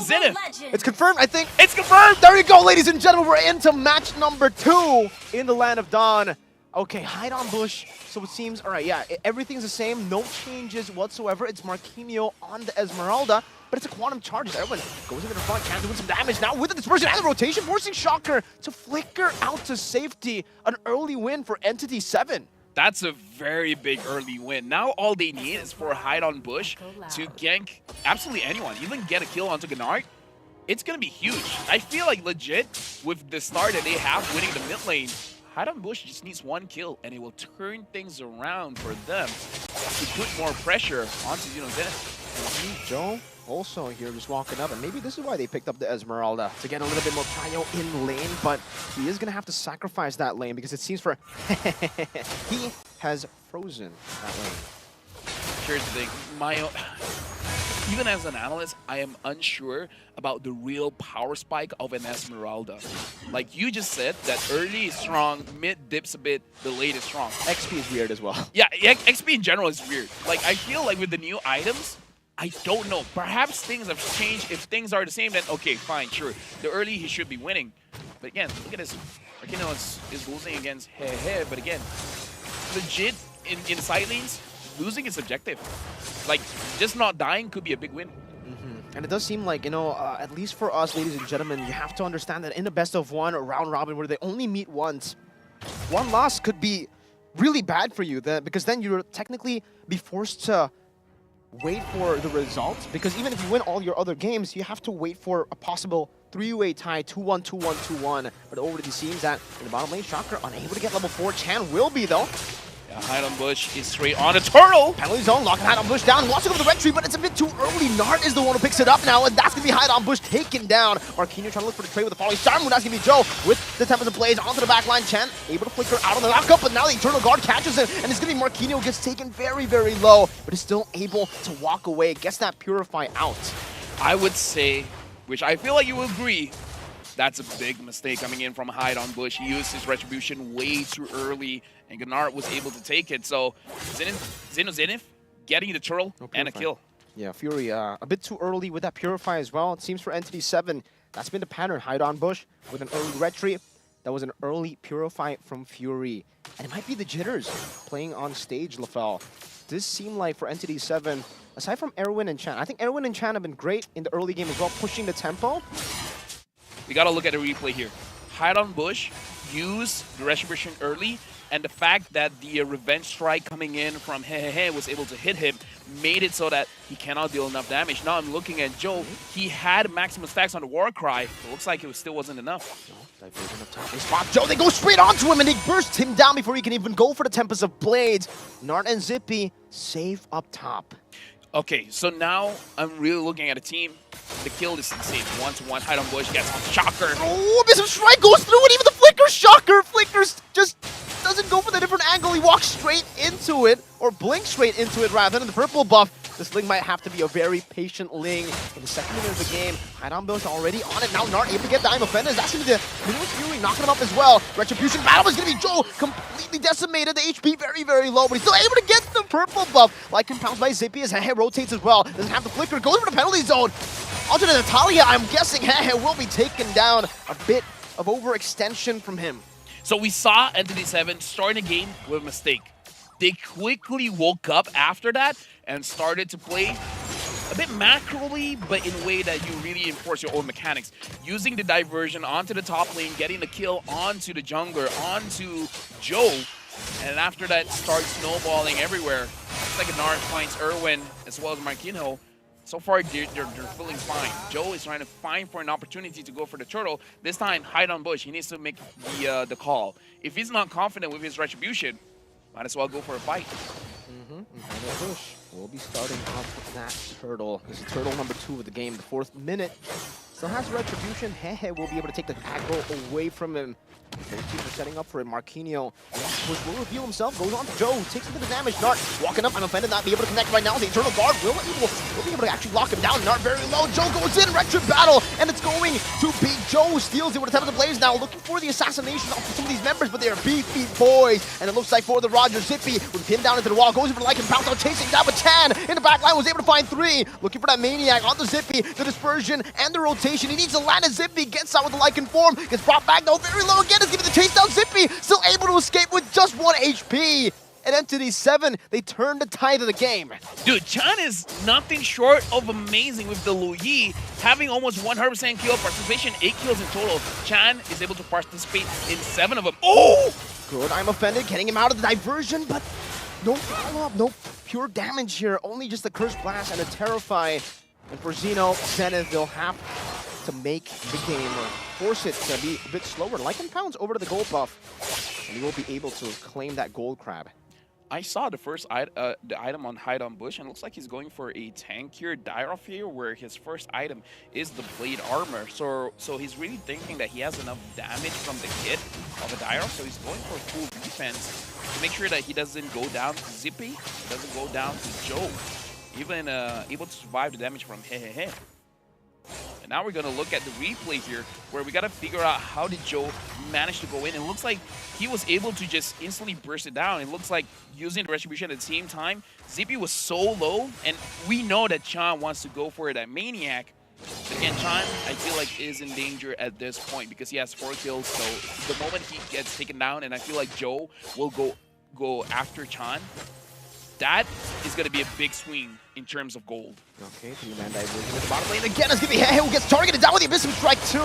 ZINO ZENITH. It's confirmed, I think. It's confirmed! There you go, ladies and gentlemen. We're into match number 2 in the Land of Dawn. Okay, hide on bush. So it seems, all right, yeah, everything's the same. No changes whatsoever. It's Marquinhos on the Esmeralda, but it's a quantum charge. Everyone goes into the front, can doing some damage now with the dispersion and the rotation, forcing Shatter to flicker out to safety. An early win for Entity7. That's a very big early win. Now all they need is for hide on bush to gank absolutely anyone, even get a kill onto Gennard. It's going to be huge. I feel like legit, with the start that they have winning the mid lane, hide on bush just needs 1 kill, and it will turn things around for them to put more pressure onto ZINO ZENITH. Joe also here just walking up, and maybe this is why they picked up the Esmeralda, to get a little bit more prio in lane, but he is going to have to sacrifice that lane because it seems for he has frozen that lane. Here's the thing, even as an analyst, I am unsure about the real power spike of an Esmeralda. Like you just said, that early is strong, mid dips a bit, the late is strong. XP is weird as well. Yeah, XP in general is weird. Like I feel like with the new items, I don't know. Perhaps things have changed. If things are the same, then okay, fine, sure. The early he should be winning. But again, look at this. Marquinhos is losing against Hehe, but again, legit in side lanes, losing is subjective. Like, just not dying could be a big win. And it does seem like, you know, at least for us, ladies and gentlemen, you have to understand that in the best of 1 round robin where they only meet once, 1 loss could be really bad for you, because then you'll technically be forced to wait for the results, because even if you win all your other games, you have to wait for a possible 3-way tie, 2-1, 2-1, 2-1. But it already seems that in the bottom lane, Shatter unable to get level 4. Chan will be, though. Yeah, hide on bush is straight on a turtle. Penalty zone, locking hide on bush down. Wants to go for the red tree, but it's a bit too early. Nart is the one who picks it up now, and that's going to be hide on bush taken down. Marquinhos trying to look for the trade with the falling star moon. That's going to be Joe with the Tempest and Blaze onto the back line. Chen able to flicker out on the lockup, but now the Eternal Guard catches him, and it's going to be Marquinhos gets taken very, very low, but is still able to walk away. Gets that Purify out. I would say, which I feel like you will agree, that's a big mistake coming in from hide on bush. He used his retribution way too early, and Gennard was able to take it. So ZINO ZENITH getting the turtle and a kill. Yeah, Fury a bit too early with that Purify as well. It seems for Entity7, that's been the pattern. Hide on bush with an early retreat. That was an early Purify from Fury. And it might be the jitters playing on stage, LaFell. This seemed like for Entity7, aside from Erwin and Chan, I think Erwin and Chan have been great in the early game as well, pushing the tempo. We gotta look at the replay here. Hide on bush, use the retribution early, and the fact that the revenge strike coming in from Hehehe was able to hit him made it so that he cannot deal enough damage. Now I'm looking at Joe. He had maximum stacks on the war cry, but looks like it still wasn't enough. Diversion up top. They spot Joe. They go straight onto him, and they burst him down before he can even go for the Tempest of Blades. Nart and Zippy safe up top. Okay, so now I'm really looking at a team. The kill is insane. 1-to-1, hide on bush, gets on Shatter. Oh, Miss Strike goes through it, even the Flicker. Shatter flickers just doesn't go for the different angle. He walks straight into it, or blinks straight into it rather than the purple buff. This Ling might have to be a very patient Ling in the second minute of the game. Hide on bush already on it. Now Nart able to get Dime Offenders. That's going to be the Minus Fury knocking him up as well. Retribution battle is going to be Joe completely decimated. The HP very, very low, but he's still able to get the purple buff. Like compounds by Zippy as Hehe rotates as well. Doesn't have the flicker. Goes for the penalty zone. Onto the Natalia. I'm guessing Hehe will be taken down. A bit of overextension from him. So we saw Entity7 starting the game with a mistake. They quickly woke up after that and started to play a bit macroly, but in a way that you really enforce your own mechanics. Using the diversion onto the top lane, getting the kill onto the jungler, onto Joe, and after that starts snowballing everywhere. It's like Gennard finds Erwin as well as Marquinhos. So far, they're feeling fine. Joe is trying to find for an opportunity to go for the turtle. This time, hide on bush. He needs to make the call. If he's not confident with his retribution, might as well go for a fight. Bush will be starting off that turtle. This is turtle number 2 of the game, the 4th minute. Still has retribution. Hehe will be able to take the aggro away from him. Both teams are setting up for it. Marquinhos will reveal himself, goes on to Joe, takes a bit of damage. Nart walking up, I'm offended not be able to connect right now. The Eternal Guard will able We'll be able to actually lock him down. Nart very low. Joe goes in, Retro battle, and it's going to be Joe. Steals it with a attempt at the blaze now, looking for the assassination off of some of these members, but they are beefy boys. And it looks like for the Roger, Zippy was pinned down into the wall, goes over to Lycan, bounce out, chasing down, but Chan in the back line was able to find 3. Looking for that Maniac on the Zippy, the dispersion and the rotation. He needs to land a Zippy, gets out with the Lycan form, gets brought back though, very low again, is giving the chase down. Zippy still able to escape with just 1 HP. At Entity7, they turned the tide of the game. Dude, Chan is nothing short of amazing with the Lu Yi, having almost 100% kill participation, 8 kills in total. Chan is able to participate in 7 of them. Oh! Good, I'm offended, getting him out of the diversion, but no follow-up, no pure damage here. Only just a Curse Blast and a Terrify. And for ZINO ZENITH, they'll have to make the game or force it to be a bit slower. Lycan pounds over to the gold buff, and he will be able to claim that gold crab. I saw the first the item on Hide on Bush, and it looks like he's going for a tankier die-off here, where his first item is the Blade Armor. So he's really thinking that he has enough damage from the kit of a die-off, so he's going for full defense to make sure that he doesn't go down to Zippy, doesn't go down to Joe, even able to survive the damage from Hehehe. And now we're going to look at the replay here, where we got to figure out how did Joe manage to go in. It looks like he was able to just instantly burst it down. It looks like using the Retribution at the same time, Zippy was so low, and we know that Chan wants to go for that Maniac. But again, Chan, I feel like, is in danger at this point because he has 4 kills. So the moment he gets taken down, and I feel like Joe will go after Chan, that is going to be a big swing in terms of gold. Okay, 3-man diversion at the bottom lane again. It's going to be Hehe who gets targeted down with the Abyssal Strike 2.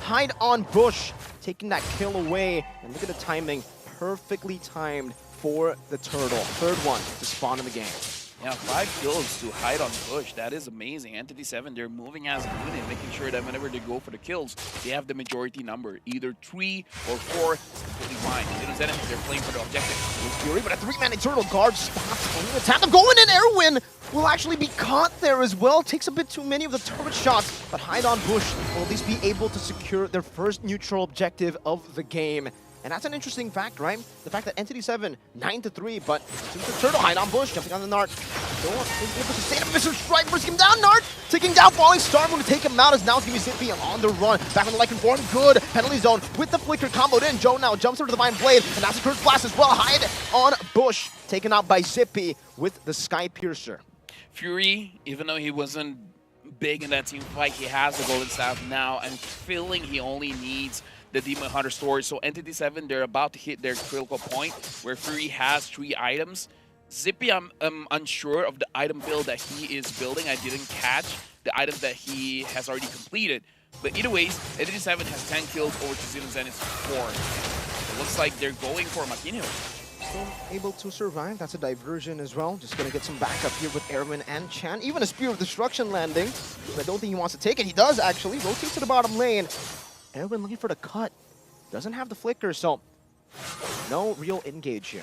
Hide on Bush, taking that kill away. And look at the timing, perfectly timed for the turtle. 3rd one to spawn in the game. Yeah, 5 kills to Hide on Bush. That is amazing. Entity7, they're moving as a unit, making sure that whenever they go for the kills, they have the majority number. Either 3 or 4 is completely fine. ZINO ZENITH, they're playing for the objective. Fury, but a 3-man Eternal Guard stops any attack. I'm going in, Erwin will actually be caught there as well. Takes a bit too many of the turret shots, but Hide on Bush will at least be able to secure their first neutral objective of the game. And that's an interesting fact, right? The fact that Entity7, 9-3, but since the turtle Hide on Bush, jumping on the Nart. Is able to sustain a Mr. Strike, bring him down, Nart! Taking down Falling Star, going to take him out as now it's going to be Zippy on the run. Back on the Lycan form, good. Penalty zone with the flicker comboed in. Joe now jumps over to the Divine Blade, and that's a Curse Blast as well. Hide on Bush, taken out by Zippy with the Sky Piercer. Fury, even though he wasn't big in that team fight, he has the Golden Staff now, and feeling he only needs the Demon Hunter story. So Entity7, they're about to hit their critical point where Fury has 3 items. Zippy, I'm unsure of the item build that he is building. I didn't catch the item that he has already completed. But either ways, Entity7 has 10 kills over to ZINO ZENITH's 4. It looks like they're going for Makino. Still able to survive. That's a diversion as well. Just going to get some backup here with Erwin and Chan. Even a Spear of Destruction landing. But I don't think he wants to take it. He does, actually. Rotates to the bottom lane. Erwin looking for the cut. Doesn't have the flicker, so no real engage here.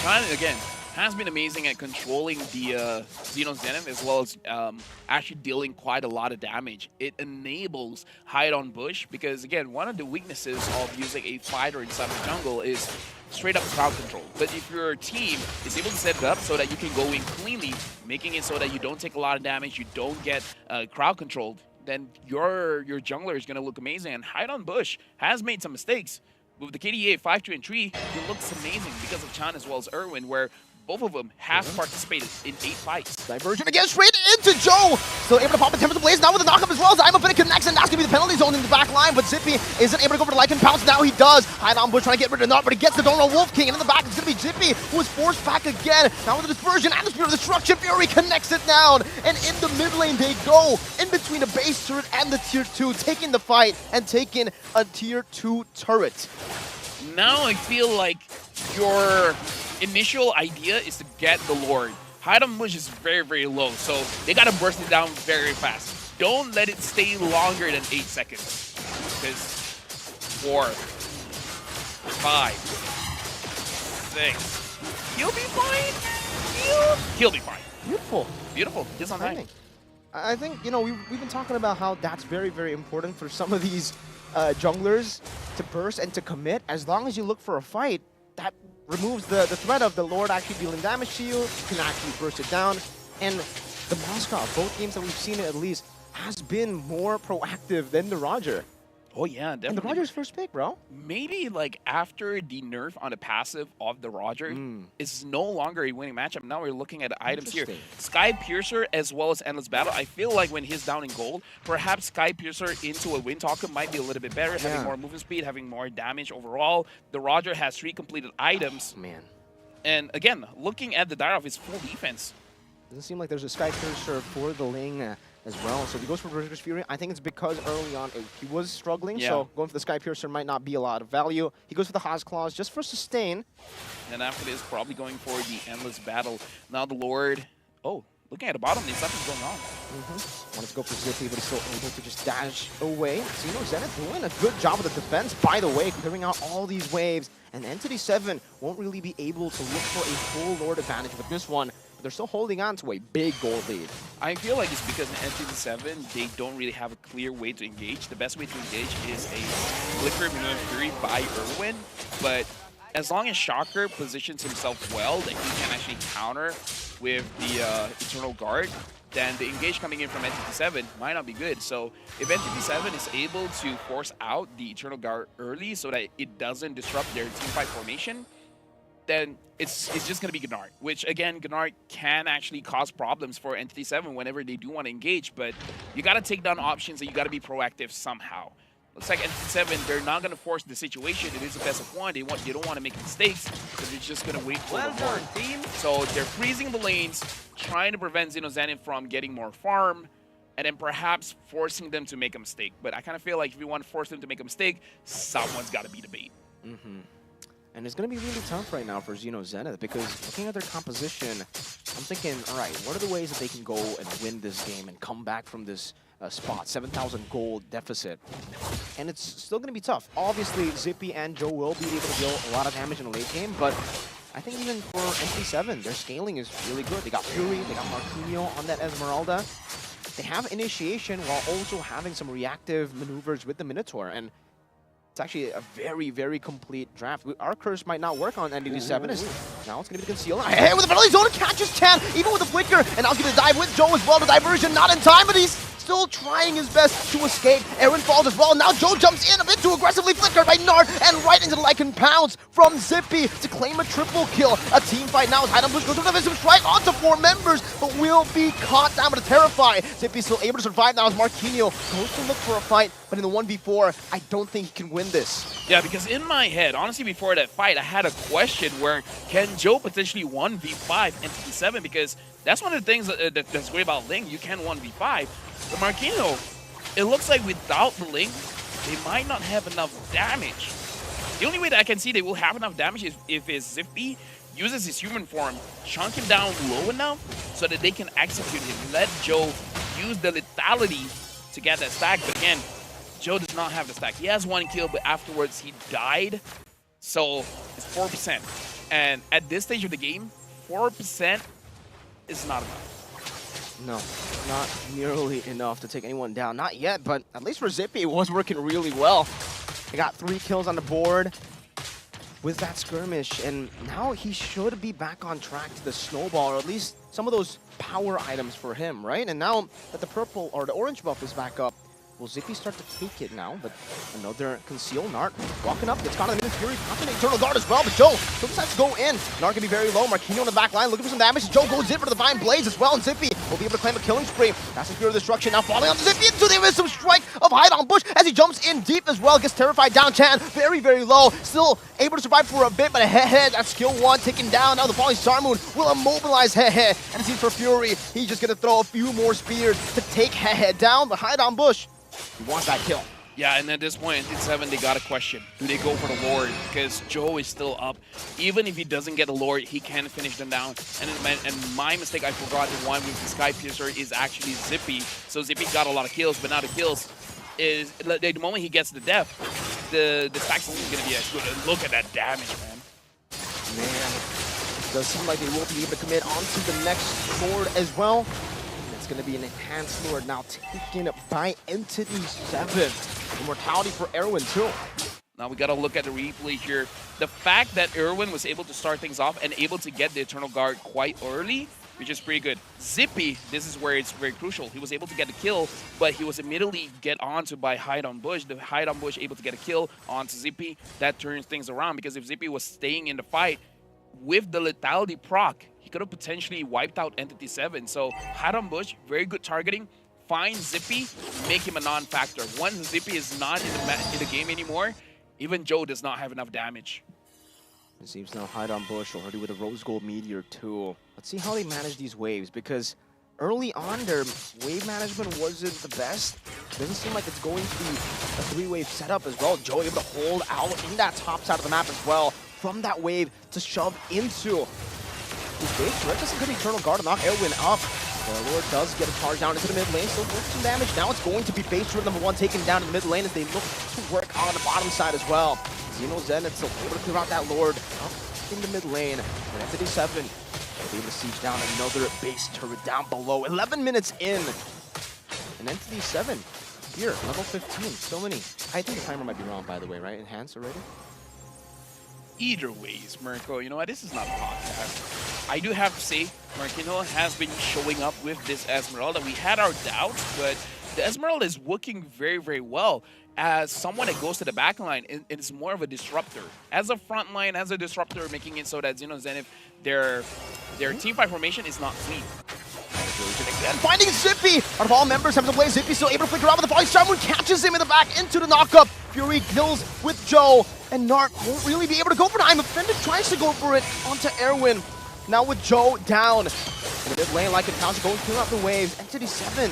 Chan, again, has been amazing at controlling the ZINO ZENITH, as well as actually dealing quite a lot of damage. It enables Hide on Bush because, again, one of the weaknesses of using a fighter inside the jungle is straight up crowd control. But if your team is able to set it up so that you can go in cleanly, making it so that you don't take a lot of damage, you don't get crowd controlled, then your jungler is going to look amazing. And Hide on Bush has made some mistakes. With the KDA 5, 2, and 3, he looks amazing because of Chan as well as Erwin, where both of them have participated in 8 fights. Diversion again, straight into Joe. Still able to pop the Tempest Blaze now with the knockup as well as I'm Finna connects, and that's going to be the penalty zone in the back line, but Zippy isn't able to go for the Lycan Pounce. Now he does. Hide on Bush trying to get rid of the Nart, but he gets the Donald Wolf King, and in the back it's going to be Zippy, who is forced back again. Now with the Dispersion and the Spear of Destruction, Fury connects it down, and in the mid lane they go, in between the base turret and the tier 2, taking the fight and taking a tier 2 turret. Now I feel like your initial idea is to get the Lord. Hide on Bush is very, very low, so they gotta burst it down very fast. Don't let it stay longer than 8 seconds. Because 4, 5, 6. He'll be fine. He'll be fine. Beautiful. Beautiful. He's on time. I think, you know, we've been talking about how that's very, very important for some of these junglers to burst and to commit. As long as you look for a fight, that removes the threat of the Lord actually dealing damage to you. You can actually burst it down. And the Moscow, both games that we've seen at least, has been more proactive than the Roger. Oh yeah, definitely. And the Roger's first pick, bro. Maybe like after the nerf on the passive of the Roger, it's no longer a winning matchup. Now we're looking at the items here. Sky Piercer as well as Endless Battle. I feel like when he's down in gold, perhaps Sky Piercer into a Wind Talker might be a little bit better, having more movement speed, having more damage overall. The Roger has 3 completed items. Man. And again, looking at the Direwolf, it's full defense. Doesn't seem like there's a Sky Piercer for the Ling as well. So he goes for Berserker's Fury. I think it's because early on he was struggling, so going for the Sky Piercer might not be a lot of value. He goes for the Haas Claws just for sustain. And after this, probably going for the Endless Battle. Now the Lord, looking at the bottom, there's nothing going on. Wanted to go for Zippy, but he's still able to just dash away. ZINO ZENITH doing a good job of the defense, by the way, clearing out all these waves. And Entity7 won't really be able to look for a full Lord advantage with this one. They're still holding on to a big gold lead. I feel like it's because in Entity7, they don't really have a clear way to engage. The best way to engage is a Flicker Minute Fury by Irwin, but as long as Shocker positions himself well, that he can actually counter with the Eternal Guard, then the engage coming in from Entity7 might not be good. So if Entity7 is able to force out the Eternal Guard early so that it doesn't disrupt their teamfight formation, then it's just going to be Gennard, which again, Gennard can actually cause problems for Entity7 whenever they do want to engage, but you got to take down options and you got to be proactive somehow. Looks like Entity7, they're not going to force the situation. It is the best of one. They don't want to make mistakes, so they're just going to wait for the horn. So they're freezing the lanes, trying to prevent ZINO ZENITH from getting more farm, and then perhaps forcing them to make a mistake. But I kind of feel like if you want to force them to make a mistake, someone's got to be the bait. And it's going to be really tough right now for ZINO ZENITH because looking at their composition, I'm thinking, all right, what are the ways that they can go and win this game and come back from this spot, 7,000 gold deficit? And it's still going to be tough. Obviously, Zippy and Joe will be able to deal a lot of damage in the late game, but I think even for Entity7, their scaling is really good. They got Fury, they got Marquinhos on that Esmeralda. They have initiation while also having some reactive maneuvers with the Minotaur, and it's actually a very, very complete draft. Our curse might not work on Entity7. Now it's going to be concealed. Hey, with the penalty zone, catches Chan, even with the flicker. And now he's going to dive with Joe as well. The diversion not in time, but he's still trying his best to escape. Aaron falls as well. Now Joe jumps in a bit too aggressively, flickered by Nard, and right into the Lycan Pounce from Zippy to claim a triple kill. A team fight now as Hydon Bush goes to the Visum Strike onto 4 members, but will be caught down by the Terrify. Zippy's still able to survive now as Marquinhos goes to look for a fight, but in the 1v4, I don't think he can win this. Yeah, because in my head, honestly, before that fight, I had a question where can Joe potentially 1v5 Entity7, because that's one of the things that's great about Ling. You can 1v5. But Marquinhos, it looks like without the Ling, they might not have enough damage. The only way that I can see they will have enough damage is if his Zippy uses his human form, chunk him down low enough so that they can execute him. Let Joe use the lethality to get that stack. But again, Joe does not have the stack. He has 1 kill, but afterwards he died. So it's 4%. And at this stage of the game, 4% is not enough. No, not nearly enough to take anyone down. Not yet, but at least for Zippy, it was working really well. He got 3 kills on the board with that skirmish, and now he should be back on track to the snowball, or at least some of those power items for him, right? And now that the purple or the orange buff is back up, will Zippy start to take it now? But another conceal. Nart walking up, gets caught in the Minute Fury, popping the Eternal Guard as well, but Joe decides to go in. Nart can be very low. Marquinhos on the back line looking for some damage. Joe goes in for the Divine Blades as well, and Zippy will be able to claim a killing spree. That's the Spirit of Destruction now falling on Zippy into the Wisdom Strike of Hydon Bush as he jumps in deep as well. Gets terrified down Chan, very, very low. Still able to survive for a bit, but Hehe, that skill 1 taken down. Now the Falling Star Moon will immobilize Hehe. And it seems for Fury, he's just going to throw a few more spears to take Hehe down. But Hydon Bush, he wants that kill. Yeah, and at this point, in 7, they got a question. Do they go for the Lord? Because Joe is still up. Even if he doesn't get the Lord, he can finish them down. And my mistake, I forgot the one with the Sky Piercer is actually Zippy. So Zippy got a lot of kills, but now the kills is, the moment he gets the death, the stack's only going to be as good. And look at that damage, man. Man, it does seem like they will be able to commit onto the next Lord as well. Going to be an enhanced Lord now taken by Entity7. Immortality for Erwin too. Now we got to look at the replay here. The fact that Erwin was able to start things off and able to get the Eternal Guard quite early which is pretty good. Zippy, this is where it's very crucial. He was able to get the kill, but he was immediately get onto by Hide on Bush. The Hide on Bush able to get a kill onto Zippy. That turns things around, because if Zippy was staying in the fight with the lethality proc, he could have potentially wiped out Entity7. So Hide on Bush, very good targeting. Find Zippy, make him a non-factor. Once Zippy is not in the game anymore, even Joe does not have enough damage. It seems now Hide on Bush already with a Rose Gold Meteor too. Let's see how they manage these waves, because early on their wave management wasn't the best. Doesn't seem like it's going to be a three-wave setup as well. Joe able to hold out in that top side of the map as well from that wave to shove into his base. Red doesn't get Eternal Guard to knock Airwin up. The Lord does get a charge down into the mid lane, still works some damage. Now it's going to be base Red #1 taken down in the mid lane as they look to work on the bottom side as well. ZINO ZENITH still able to clear out that Lord up in the mid lane. And Entity7 will be able to siege down another base turret down below. 11 minutes in. And Entity7 here, level 15. So many. I think the timer might be wrong, by the way, right? Enhanced already? Either ways, Mirko, you know what? This is not a podcast. I do have to say, Marquino has been showing up with this Esmeralda. We had our doubts, but the Esmeralda is working very, very well as someone that goes to the back line. It's more of a disruptor. As a front line, as a disruptor, making it so that ZINO ZENITH, their team fight formation is not clean. Again, finding Zippy! Out of all members having to play, Zippy still able to flicker out with the volley. Someone catches him in the back into the knockup. Fury kills with Joe, and Narc won't really be able to go for it. I'm offended, tries to go for it onto Airwin. Now with Joe down. In the mid lane, like it counts, going through out the waves. Entity7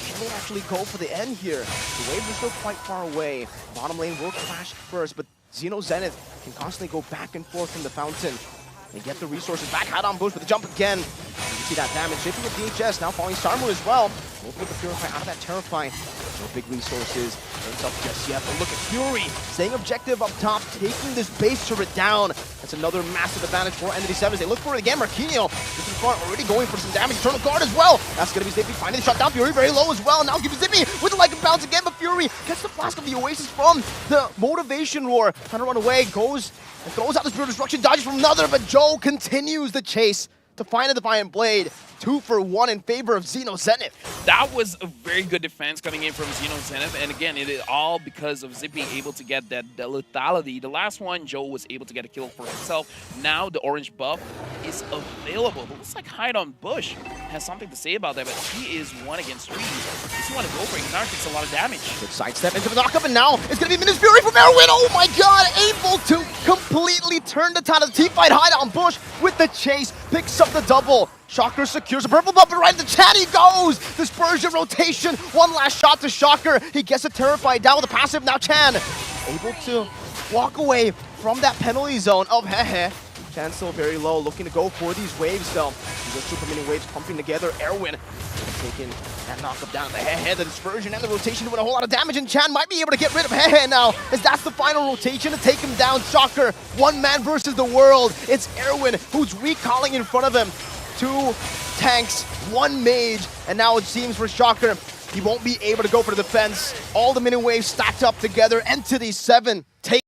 can they actually go for the end here? The waves are still quite far away. Bottom lane will clash first, but ZINO ZENITH can constantly go back and forth from the fountain and get the resources back. Hide on Bush with the jump again. You can see that damage. Shaping with DHS, now following Sarmu as well. Moving with the Purify out of that Terrify. No big resources. Ain't up just yet, but look at Fury staying objective up top, taking this base turret down. That's another massive advantage for Entity7 as they look for it again. Marquinhos just in front, already going for some damage. Eternal Guard as well. That's going to be Zippy finding the shot down. Fury very low as well. Now give Zippy with the Lycan bounce again, but Fury gets the Flask of the Oasis from the Motivation Roar. Trying to run away, goes and throws out the Spirit of Destruction, dodges from another, but Joe continues the chase to find a Defiant Blade. 2 for 1 in favor of ZINO ZENITH. That was a very good defense coming in from ZINO ZENITH, and again, it is all because of Zippy able to get that lethality. The last one, Joe was able to get a kill for himself. Now the orange buff is available. But looks like Hide on Bush has something to say about that, but he is 1 against 3. Does he want to go for it? Narc takes a lot of damage. Good sidestep into the knockup, and now it's going to be Minus Fury from Airwin. Oh my god, able to completely turn the tide of the team fight. Hide on Bush with the chase, picks up the double. Shocker secures a purple buff, and right into Chan he goes! Dispersion rotation, one last shot to Shocker. He gets a Terrified down with a passive. Now Chan able to walk away from that penalty zone of Hehe. Chan still very low, looking to go for these waves though. These are super many waves pumping together. Airwin taking that knockup down the Hehe. The dispersion and the rotation doing a whole lot of damage, and Chan might be able to get rid of Hehe now, as that's the final rotation to take him down. Shocker, one man versus the world. It's Airwin who's recalling in front of him. 2 tanks, 1 mage, and now it seems for Shocker, he won't be able to go for the defense. All the mini waves stacked up together. Entity7 take